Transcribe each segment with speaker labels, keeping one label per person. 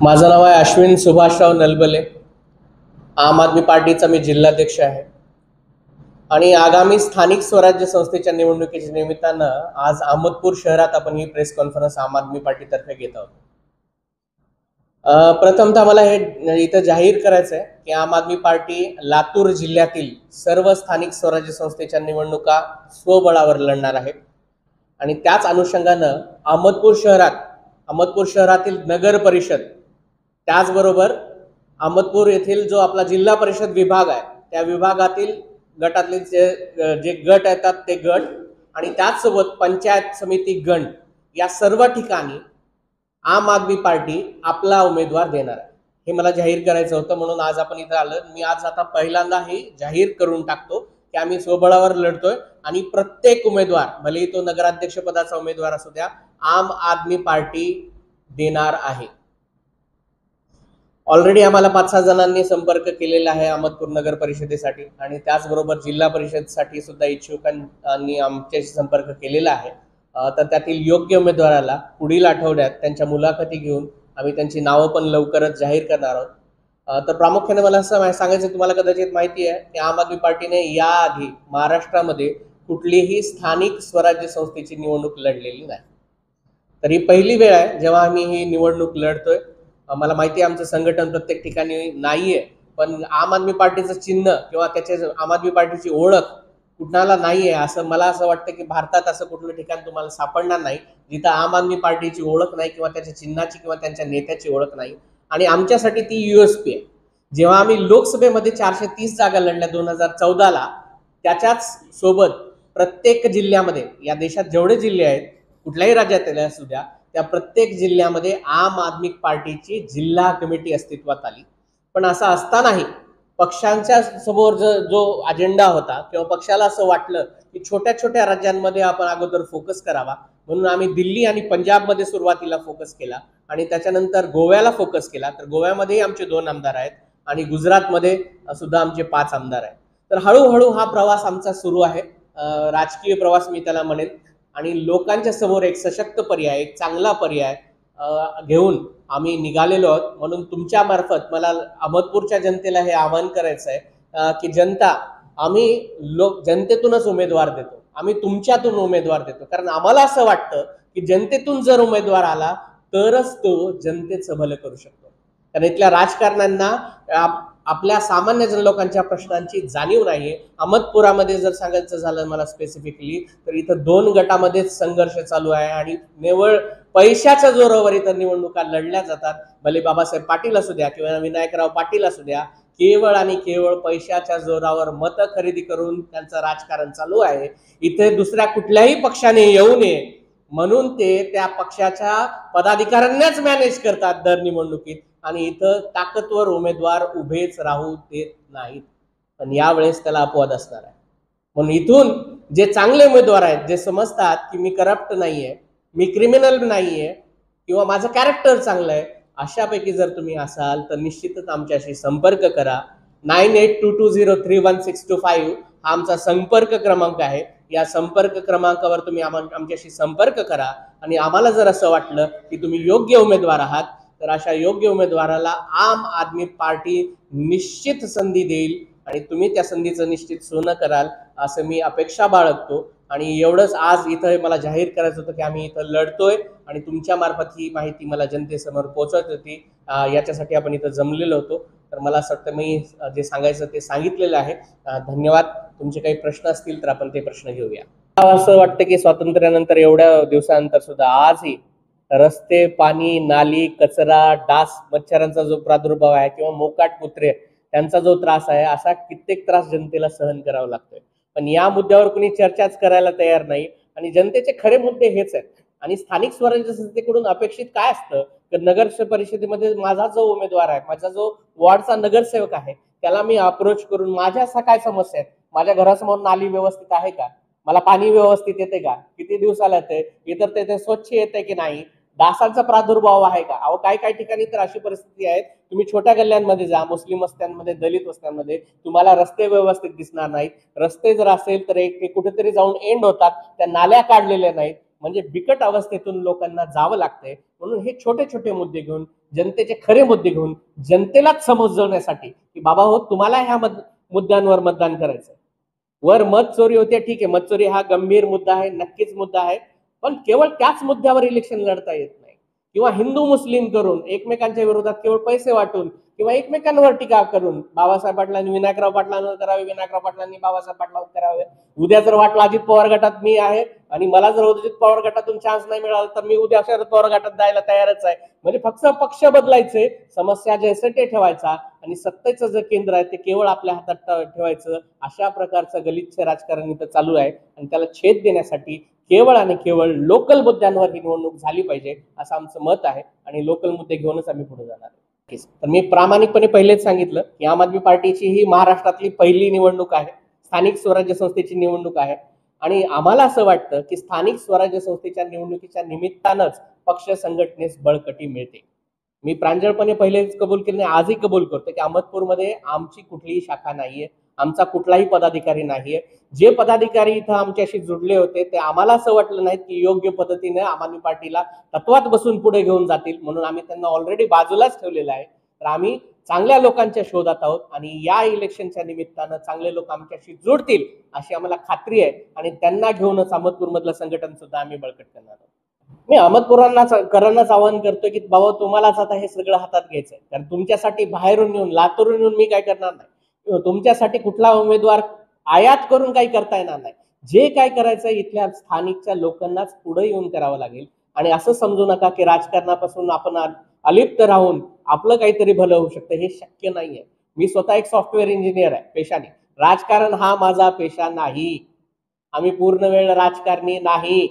Speaker 1: माझं नाव आहे अश्विन सुभाषराव नलबले. आम आदमी पार्टीचा मी जिल्हाध्यक्ष आहे आणि आगामी स्थानिक स्वराज्य संस्थेच्या निवडणुकीच्या निमित्तानं आज अहमदपूर शहरात आपण ही प्रेस कॉन्फरन्स आम आदमी पार्टीतर्फे घेत आहोत. प्रथमतः मला हे इथं जाहीर करायचं आहे की आम आदमी पार्टी लातूर जिल्ह्यातील सर्व स्थानिक स्वराज्य संस्थेच्या निवडणुका स्वबळावर लढणार आहे आणि त्याच अनुषंगानं अहमदपूर शहरातील नगर परिषद, त्याचबरोबर अहमदपूर येथील जो आपला जिल्हा परिषद विभाग आहे त्या विभागातील गटातले जे गट येतात ते गट आणि त्याचसोबत पंचायत समिती गण या सर्व ठिकाणी आम आदमी पार्टी आपला उमेदवार देणार आहे. हे मला जाहीर करायचं होतं, म्हणून आज आपण इथं आलं. मी आज आता पहिल्यांदा हे जाहीर करून टाकतो की आम्ही स्वबळावर लढतोय आणि प्रत्येक उमेदवार, भले तो नगराध्यक्ष पदाचा उमेदवार असू द्या, आम आदमी पार्टी देणार आहे. ऑलरेडी आम्हाला 5-6 जणांनी संपर्क केलेला आहे अहमदपूर नगर परिषदेसाठी आणि त्याचबरोबर जिल्हा परिषदेसाठी सुद्धा इच्छुकांनी आमच्याशी संपर्क केलेला आहे. तर त्यातील योग्य उमेदवाराला पुढील आठवड्यात त्यांच्या मुलाखती घेऊन आम्ही त्यांची नावं पण लवकरच जाहीर करणार आहोत. तर प्रामुख्याने मला असं सांगायचं, तुम्हाला कदाचित माहिती आहे की आम आदमी पार्टीने याआधी महाराष्ट्रामध्ये कुठलीही स्थानिक स्वराज्य संस्थेची निवडणूक लढलेली नाही. तर ही पहिली वेळ आहे जेव्हा आम्ही ही निवडणूक लढतोय. मला माहिती आहे आमचं संघटन प्रत्येक ठिकाणी नाहीये, पण आम आदमी पार्टीचं चिन्ह किंवा त्याचे आम आदमी पार्टीची ओळख कुणाला नाहीये. असं मला असं वाटतं की भारतात असं कुठलं ठिकाण तुम्हाला सापडणार नाही जिथं आम आदमी पार्टीची ओळख नाही किंवा त्याच्या चिन्हाची किंवा त्यांच्या नेत्याची ओळख नाही. आणि आमच्यासाठी ती USP आहे. जेव्हा आम्ही लोकसभेमध्ये 430 जागा लढल्या 2014ला, त्याच्याच सोबत प्रत्येक जिल्ह्यामध्ये, या देशात जेवढे जिल्हे आहेत कुठल्याही राज्यात असू द्या, त्या प्रत्येक जिल्ह्यामध्ये आम आदमी पार्टीची जिल्हा कमिटी अस्तित्वात आली. पण असं असतानाही पक्षांच्या समोर जो अजेंडा होता किंवा पक्षाला असं वाटलं की छोट्या छोट्या राज्यांमध्ये आपण अगोदर फोकस करावा, म्हणून आम्ही दिल्ली आणि पंजाबमध्ये सुरुवातीला फोकस केला आणि त्याच्यानंतर गोव्याला फोकस केला. तर गोव्यामध्येही आमचे 2 आमदार आहेत आणि गुजरातमध्ये सुद्धा आमचे 5 आमदार आहेत. तर हळूहळू हा प्रवास आमचा सुरू आहे, राजकीय प्रवास मी त्याला म्हणेन. आणि लोकांच्या समोर एक सशक्त पर्याय, एक चांगला पर्याय घेऊन आम्ही निघालेलो आहोत. म्हणून तुमच्या मार्फत मला अहमदपूरच्या जनतेला हे आवाहन करायचं आहे की आम्ही जनतेतूनच उमेदवार देतो, आम्ही तुमच्यातून उमेदवार देतो. कारण आम्हाला असं वाटतं की जनतेतून जर उमेदवार आला तरच तो जनतेचं भलं करू शकतो. कारण इथल्या राजकारण्यांना आपल्या सामान्य जन लोकांच्या प्रश्नांची जाणीव नाहीये. अहमदपुरामध्ये जर सांगायचं झालं मला स्पेसिफिकली, तर इथं 2 गटामध्येच संघर्ष चालू आहे आणि निव्वळ पैशाच्या जोरावर इथं निवडणुका लढल्या जातात. भले बाबासाहेब पाटील असू द्या किंवा विनायकराव पाटील असू द्या, केवळ आणि केवळ पैशाच्या जोरावर मतं खरेदी करून त्यांचं राजकारण चालू आहे. इथे दुसऱ्या कुठल्याही पक्षाने येऊ नये म्हणून ते त्या पक्षाच्या पदाधिकाऱ्यांनाच मॅनेज करतात दर निवडणुकीत आणि इथं ताकदवर उमेदवार उभेच राहू देत नाहीत. पण यावेळेस त्याला अपवाद असणार आहे. म्हणून इथून जे चांगले उमेदवार आहेत, जे समजतात की मी करप्ट नाहीये, मी क्रिमिनल नाहीये किंवा माझं कॅरेक्टर चांगलं आहे, अशापैकी जर तुम्ही असाल तर निश्चितच आमच्याशी संपर्क करा. 9822031625 हा आमचा संपर्क क्रमांक आहे. या संपर्क क्रमांकावर तुम्ही आमच्याशी संपर्क करा आणि आम्हाला जर असं वाटलं की तुम्ही योग्य उमेदवार आहात तर अशा योग्य उमेदवाराला आम आदमी पार्टी निश्चित संधी देईल आणि तुम्ही त्या संधीचं निश्चित सोनं कराल असं मी अपेक्षा बाळगतो. आणि एवढंच आज इथं मला जाहीर करायचं होतं की आम्ही इथं लढतोय आणि तुमच्या मार्फत ही माहिती मला जनतेसमोर पोहोचत होती. याच्यासाठी आपण इथं जमलेलो होतो. तर मला असं वाटतं मी जे सांगायचं ते सांगितलेलं आहे. धन्यवाद. तुमचे काही प्रश्न असतील तर आपण ते प्रश्न घेऊया. असं वाटतं की स्वातंत्र्यानंतर एवढ्या दिवसानंतर सुद्धा आजही रस्ते, पाणी, नाली, कचरा, डास, मच्छरांचा जो प्रादुर्भाव आहे किंवा मोकाट कुत्रे त्यांचा जो त्रास आहे, असा कित्येक त्रास जनतेला सहन करावा लागतोय. पण या मुद्द्यावर कोणी चर्चाच करायला तयार नाही आणि जनतेचे खरे मुद्दे हेच आहेत. आणि स्थानिक स्वराज्य संस्थेकडून अपेक्षित काय असतं तर नगर परिषदेमध्ये माझा जो उमेदवार आहे, माझा जो वॉर्डचा नगरसेवक आहे, त्याला मी अप्रोच करून माझ्या असा काय समस्या आहेत, माझ्या घरासमोर नाली व्यवस्थित आहे का, मला पाणी व्यवस्थित येते का, किती दिवसाला येते, इतर ते स्वच्छ येते की नाही, डासांचा प्रादुर्भाव आहे का. अहो काही ठिकाणी तर अशी परिस्थिती आहे, तुम्ही छोट्या गल्ल्यांमध्ये जा, मुस्लिम वस्त्यांमध्ये, दलित वस्त्यांमध्ये तुम्हाला रस्ते व्यवस्थित दिसणार नाहीत. रस्ते जर असेल तर एक कुठेतरी जाऊन एंड होतात, त्या नाल्या काढलेल्या नाहीत. म्हणजे बिकट अवस्थेतून लोकांना जावं लागतंय. म्हणून हे छोटे छोटे मुद्दे घेऊन, जनतेचे खरे मुद्दे घेऊन, जनतेलाच समजवण्यासाठी की बाबा हो, तुम्हाला ह्या मुद्द्यांवर मतदान करायचंय. वर मत चोरी होते, ठीक आहे, मत चोरी हा गंभीर मुद्दा आहे, नक्कीच मुद्दा आहे, पण केवळ त्याच मुद्द्यावर इलेक्शन लढता येत नाही. किंवा हिंदू मुस्लिम करून, एकमेकांच्या विरोधात केवळ पैसे वाटून किंवा एकमेकांवर टीका करून बाबासाहेब पाटलांनी विनायकराव पाटलांवर करावे, विनायकराव पाटलांनी बाबासाहेब पाटलांवर करावे. उद्या जर वाटलं अजित पवार गटात मी आहे आणि मला जर अजित पवार गटातून चान्स नाही मिळाला तर मी उद्या शरद पवार गटात जायला तयारच आहे. म्हणजे फक्त पक्ष बदलायचे, समस्या जैसे ते ठेवायचा आणि सत्तेचं जे केंद्र आहे ते केवळ आपल्या हातात ठेवायचं. अशा प्रकारचं गलिच्छ राजकारण इथं चालू आहे आणि त्याला छेद देण्यासाठी केवळ आणि केवळ लोकल मुद्द्यांवर ही निवडणूक झाली पाहिजे असं आमचं मत आहे आणि लोकल मुद्दे घेऊनच आम्ही पुढे जाणार आहे. तर मी प्रामाणिकपणे पहिलेच सांगितलं की आम आदमी पार्टीची ही महाराष्ट्रातली पहिली निवडणूक आहे, स्थानिक स्वराज्य संस्थेची निवडणूक आहे आणि आम्हाला असं वाटतं की स्थानिक स्वराज्य संस्थेच्या निवडणुकीच्या निमित्तानंच पक्ष संघटनेस बळकटी मिळते. मी प्रांजळपणे पहिलेच कबूल केले नाही, आजही कबूल करतो की अहमदपूरमध्ये आमची कुठलीही शाखा नाहीये, आमचा कुठलाही पदाधिकारी नाहीये. जे पदाधिकारी इथं आमच्याशी जुडले होते ते आम्हाला असं वाटलं नाही की योग्य पद्धतीने आम आदमी पार्टीला तत्वात बसून पुढे घेऊन जातील, म्हणून आम्ही त्यांना ऑलरेडी बाजूलाच ठेवलेलं आहे. तर आम्ही चांगल्या लोकांच्या शोधात आहोत आणि या इलेक्शनच्या निमित्तानं चांगले लोक आमच्याशी जोडतील अशी आम्हाला खात्री आहे आणि त्यांना घेऊनच अहमदपूरमधलं संघटन सुद्धा आम्ही बळकट करणार आहोत. मी अहमदपूरांनाच आवाहन करतोय की बाबा तुम्हालाच आता हे सगळं हातात घ्यायचंय, कारण तुमच्यासाठी बाहेरून येऊन, लातूरून येऊन मी काय करणार नाही. तुमच्यासाठी कुठला उमेदवार आयात करून काही करता येणार नाही. जे काय करायचं इथल्या स्थानिकच्या लोकांनाच पुढे येऊन करावं लागेल. आणि असं समजू नका की राजकारणापासून आपण अलिप्त राहून आपलं काहीतरी भलं होऊ शकतं, हे शक्य नाहीये. मी स्वतः एक सॉफ्टवेअर इंजिनियर आहे पेशाने. राजकारण हा माझा पेशा नाही. आम्ही पूर्ण वेळ राजकारणी नाही.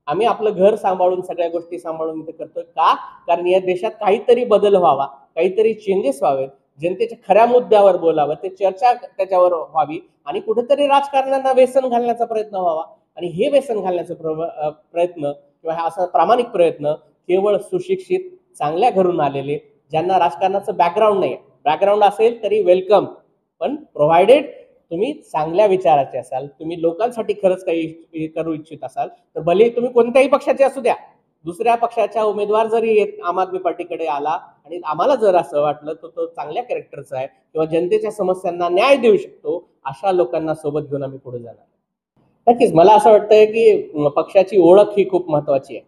Speaker 1: आम्ही आपलं घर सांभाळून, सगळ्या गोष्टी सांभाळून इथे करतोय. का? कारण या देशात काहीतरी बदल व्हावा, काहीतरी चेंजेस व्हावेत, जनतेच्या खऱ्या मुद्द्यावर बोलावं, ते चर्चा त्याच्यावर व्हावी आणि कुठेतरी राजकारण्यांना व्यसन घालण्याचा प्रयत्न व्हावा. आणि हे व्यसन घालण्याचा प्रयत्न किंवा हा असा प्रामाणिक प्रयत्न केवळ सुशिक्षित, चांगल्या घरून आलेले, ज्यांना राजकारणाचं बॅकग्राऊंड नाही, बॅकग्राऊंड असेल तरी वेलकम, पण प्रोव्हाइडेड तुम्ही चांगल्या विचाराचे असाल, तुम्ही लोकांसाठी खरंच काही करू इच्छित असाल तर भले तुम्ही कोणत्याही पक्षाचे असू द्या, दुसऱ्या पक्षाचा उमेदवार जरी आम आदमी पार्टीकडे आला आणि आम्हाला जर असं वाटलं तर तो चांगल्या कॅरेक्टरचा आहे किंवा जनतेच्या समस्यांना न्याय देऊ शकतो, अशा लोकांना सोबत घेऊन आम्ही पुढे जाणार. नक्कीच मला असं वाटतंय की पक्षाची ओळख ही खूप महत्वाची आहे.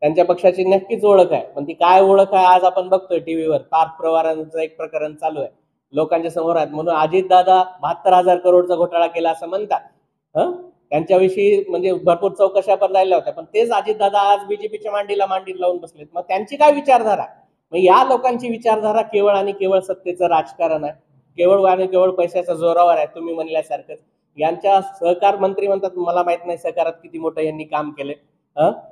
Speaker 1: त्यांच्या पक्षाची नक्कीच ओळख आहे, पण ती काय ओळख आहे आज आपण बघतोय टीव्हीवर. पार्थ पवारांचं एक प्रकरण चालू आहे, लोकांच्या समोर आहेत म्हणून अजितदादा 72,000 करोडचा घोटाळा केला असं म्हणतात. त्यांच्याविषयी म्हणजे भरपूर चौकशा पण राहिल्या होत्या, पण तेच अजितदादा आज बीजेपीच्या मांडीत लावून बसलेत. मग त्यांची काय विचारधारा? मग या लोकांची विचारधारा केवळ आणि केवळ सत्तेचं राजकारण आहे, केवळ आणि केवळ पैशाच्या जोरावर आहे. तुम्ही म्हणल्यासारखं यांच्या सहकार मंत्री म्हणतात, मला माहित नाही सहकारात किती मोठं यांनी काम केले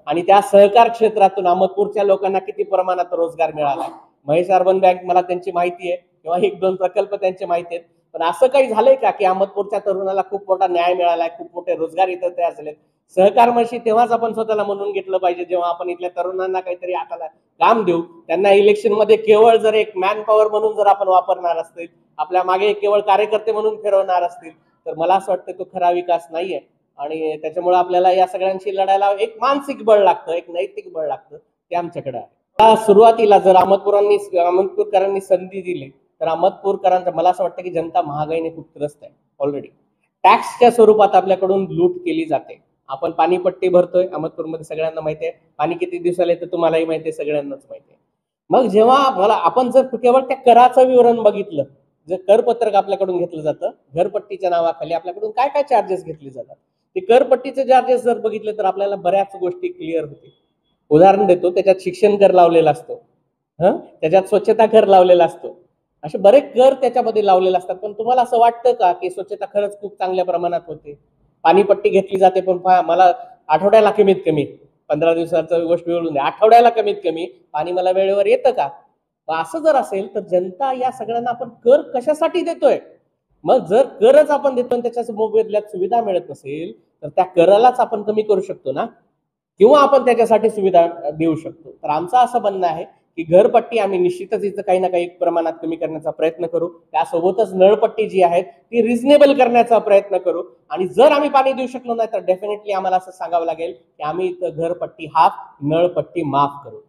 Speaker 1: आणि त्या सहकार क्षेत्रातून अहमदपूरच्या लोकांना किती प्रमाणात रोजगार मिळाला. महेश अर्बन बँक मला त्यांची माहिती आहे किंवा 1-2 प्रकल्प त्यांचे माहिती आहेत, पण असं काही झालंय का की अहमदपूरच्या तरुणाला खूप मोठा न्याय मिळालाय, खूप मोठे रोजगार इथं तयार झालेत? सहकार म्हशी तेव्हाच आपण स्वतःला म्हणून घेतलं पाहिजे जेव्हा आपण इथल्या तरुणांना काहीतरी हाताला काम देऊ, त्यांना इलेक्शन मध्ये केवळ जर एक मॅन पॉवर म्हणून जर आपण वापरणार असतील, आपल्या मागे केवळ कार्यकर्ते म्हणून फिरवणार असतील, तर मला असं वाटतं तो खरा विकास नाहीये. आणि त्याच्यामुळे आपल्याला या सगळ्यांशी लढायला एक मानसिक बळ लागतं, एक नैतिक बळ लागतं, ते आमच्याकडे आहे. सुरुवातीला जर अहमदपूरकरांनी संधी दिली तर अहमदपूरकरांचं मला असं वाटतं की जनता महागाईने खूप त्रस्त आहे. ऑलरेडी टॅक्सच्या स्वरूपात आपल्याकडून लूट केली जाते. आपण पाणीपट्टी भरतोय अहमदपूरमध्ये, सगळ्यांना माहिती आहे. पाणी किती दिवसाला येतं तुम्हालाही माहिती आहे, सगळ्यांनाच माहिती आहे. मग जेव्हा आपण जर केवळ त्या कराचं विवरण बघितलं, जर करपत्रक आपल्याकडून घेतलं जातं, घरपट्टीच्या नावाखाली आपल्याकडून काय काय चार्जेस घेतले जातात, ते करपट्टीचे चार्जेस जर बघितले तर आपल्याला बऱ्याच गोष्टी क्लिअर होतील. उदाहरण देतो, त्याच्यात शिक्षण कर लावलेला असतो, त्याच्यात स्वच्छता कर लावलेला असतो, असे बरेच कर त्याच्यामध्ये लावलेले असतात. पण तुम्हाला असं वाटतं का की स्वच्छता खरंच खूप चांगल्या प्रमाणात होते? पाणीपट्टी घेतली जाते, पण मला आठवड्याला कमीत कमी 15 दिवसाचं गोष्ट वेळून द्या, आठवड्याला कमीत कमी पाणी मला वेळेवर येतं का? असं जर असेल तर जनता या सगळ्यांना आपण कर कशासाठी देतोय? मग जर करच आपण देतो त्याच्या मोबदल्यात सुविधा मिळत नसेल तर त्या करालाच आपण कमी करू शकतो ना, किंवा आपण त्याच्यासाठी सुविधा देऊ शकतो. तर आमचं असं म्हणणं आहे की घरपट्टी आम्ही निश्चितच इथं काही ना काही प्रमाणात कमी करण्याचा प्रयत्न करू, त्यासोबतच नळपट्टी जी आहे ती रिझनेबल करण्याचा प्रयत्न करू. आणि जर आम्ही पाणी देऊ शकलो नाही तर डेफिनेटली आम्हाला असं सांगावं लागेल की आम्ही इथं घरपट्टी हाफ, नळपट्टी माफ करू,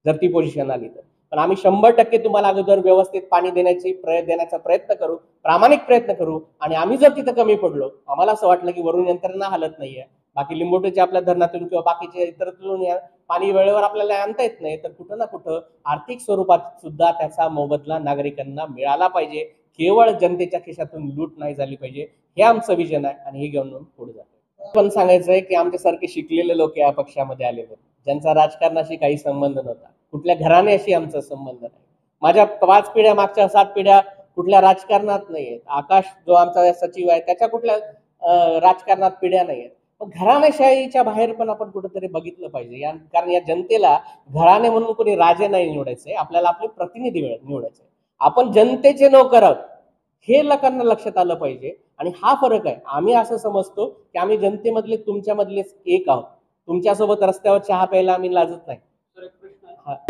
Speaker 1: जर ती पोझिशन आली तर. पण आम्ही 100% तुम्हाला अगोदर व्यवस्थित पाणी देण्याचा प्रयत्न करू, प्रामाणिक प्रयत्न करू. आणि आम्ही जर तिथं कमी पडलो, आम्हाला असं वाटलं की वरून यंत्रणा हलत नाहीये, बाकी लिंबोटेच्या आपल्या धरणातून किंवा बाकीच्या इतरतून पाणी वेळेवर आपल्याला आणता येत नाही, तर कुठं ना कुठं आर्थिक स्वरूपात सुद्धा त्याचा मोबदला नागरिकांना मिळाला पाहिजे. केवळ जनतेच्या खिशातून लूट नाही झाली पाहिजे, हे आमचं विजन आहे आणि हे घेऊन पुढे जातो. पण सांगायचं आहे की आमच्यासारखे शिकलेले लोक या पक्षामध्ये आलेले, ज्यांचा राजकारणाशी काही संबंध नव्हता, कुठल्या घराण्याशी आमचा संबंध नाही. माझ्या 5 पिढ्या, मागच्या 7 पिढ्या कुठल्या राजकारणात नाहीयेत. आकाश जो आमचा सचिव आहे त्याच्या कुठल्या राजकारणात पिढ्या नाहीयेत. मग घराणेशाहीच्या बाहेर पण आपण कुठेतरी बघितलं पाहिजे, कारण या जनतेला घराणे म्हणून कोणी राजे नाही निवडायचे, आपल्याला आपले प्रतिनिधी निवडायचे. आपण जनतेचे नोकर आहोत, हे लोकांना लक्षात आलं पाहिजे. आणि हा फरक आहे. आम्ही असं समजतो की आम्ही जनतेमधले तुमच्यामधलेच एक आहोत. तुमच्यासोबत रस्त्यावर चहा प्यायला आम्ही लाजत नाही.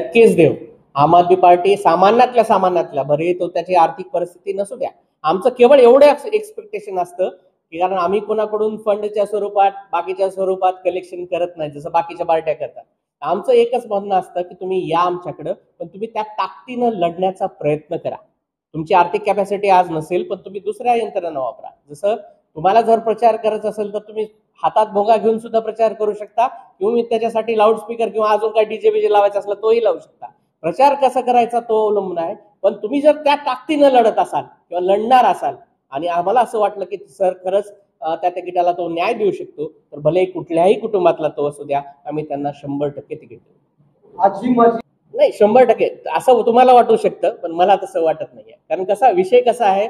Speaker 1: नक्कीच देव. आम आदमी पार्टी सामान्यातल्या भरे तो त्याची आर्थिक परिस्थिती नसू द्या, आमचं केवळ एवढं एक्सपेक्टेशन असतं की कारण आम्ही कोणाकडून फंडच्या स्वरूपात, बाकीच्या स्वरूपात कलेक्शन करत नाही जसं बाकीच्या पार्ट्या करतात. आमचं एकच म्हणणं असतं की तुम्ही या आमच्याकडं, पण तुम्ही त्या ताकदीनं लढण्याचा प्रयत्न करा. तुमची आर्थिक कॅपॅसिटी आज नसेल, पण तुम्ही दुसऱ्या यंत्रणा वापरा. जसं तुम्हाला जर प्रचार करायचा असेल तर तुम्ही हातात भोंगा घेऊन सुद्धा प्रचार करू शकता, किंवा मी त्याच्यासाठी लाऊडस्पीकर किंवा अजून काही डीजे बीजे लावायचा असला तोही लावू शकता. प्रचार कसा करायचा तो अवलंबून आहे. पण तुम्ही जर त्या ताकदीनं लढत असाल किंवा लढणार असाल, आणि आम्हाला असं वाटलं की सर खरंच त्या तिकिटाला तो न्याय देऊ शकतो, तर भले कुठल्याही कुटुंबातला तो असू द्या, आम्ही त्यांना 100% तिकीट देऊ. आजी माझी नाही, 100% असं तुम्हाला वाटू शकतं, पण मला तसं वाटत नाहीये. कारण विषय कसा आहे,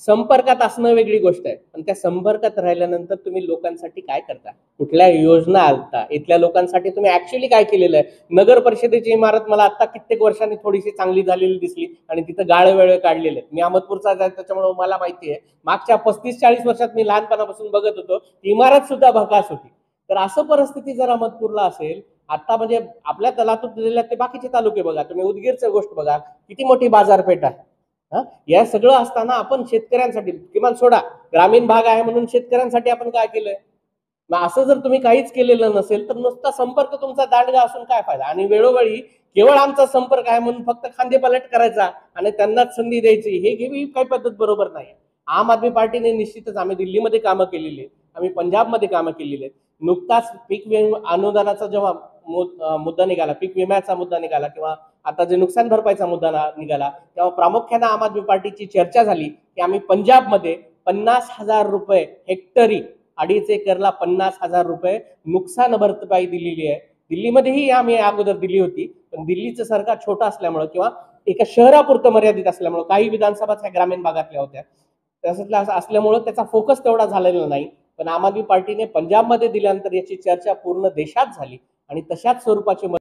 Speaker 1: संपर्कात असणं वेगळी गोष्ट आहे, पण त्या संपर्कात राहिल्यानंतर तुम्ही लोकांसाठी काय करता, कुठल्या योजना आणता, इथल्या लोकांसाठी तुम्ही ऍक्च्युअली काय केलेलं आहे. नगर परिषदेची इमारत मला आता कित्येक वर्षांनी थोडीशी चांगली झालेली दिसली, आणि तिथं गाळे वेळे काढलेले आहेत. मी अहमदपूरचा आहे त्याच्यामुळे मला माहिती आहे. मागच्या 35-40 वर्षात मी लहानपणापासून बघत होतो, इमारत सुद्धा भकास होती. तर असं परिस्थिती जर अहमदपूरला असेल आता, म्हणजे आपल्या तलातून जिल्ह्यात ते बाकीचे तालुके बघा, तुम्ही उदगीरचं गोष्ट बघा, किती मोठी बाजारपेठ आहे. या सगळं असताना आपण शेतकऱ्यांसाठी किमान सोडा, ग्रामीण भाग आहे म्हणून शेतकऱ्यांसाठी आपण काय केलंय. मग असं जर तुम्ही काहीच केलेलं नसेल तर नुसता संपर्क तुमचा दांडगा असून काय फायदा. आणि वेळोवेळी केवळ आमचा संपर्क आहे म्हणून फक्त खांदेपालट करायचा आणि त्यांनाच संधी द्यायची, हे काही पद्धत बरोबर नाही. आम आदमी पार्टीने निश्चितच, आम्ही दिल्लीमध्ये कामं केलेली आहेत, आम्ही पंजाबमध्ये कामं केलेली आहेत. नुकताच पीक अनुदानाचा जेव्हा मुद्दा निघाला, पीक विम्याचा मुद्दा निघाला, किंवा आता जे नुकसान भरपाईचा मुद्दा निघाला, तेव्हा प्रामुख्याने आम आदमी पार्टीची चर्चा झाली की आम्ही पंजाबमध्ये 50,000 रुपये हेक्टरी, 2.5 एकरला 50,000 रुपये नुकसान भरपाई दिलेली आहे. दिल्लीमध्येही आम्ही अगोदर दिली होती, पण दिल्लीचं सरकार छोटं असल्यामुळं किंवा एका शहरापुरतं मर्यादित असल्यामुळं, काही विधानसभा ह्या ग्रामीण भागातल्या होत्या, तसं असल्यामुळं त्याचा फोकस तेवढा झालेला नाही. पण आम आदमी पार्टीने पंजाबमध्ये दिल्यानंतर याची चर्चा पूर्ण देशात झाली, आणि तशाच स्वरूपाची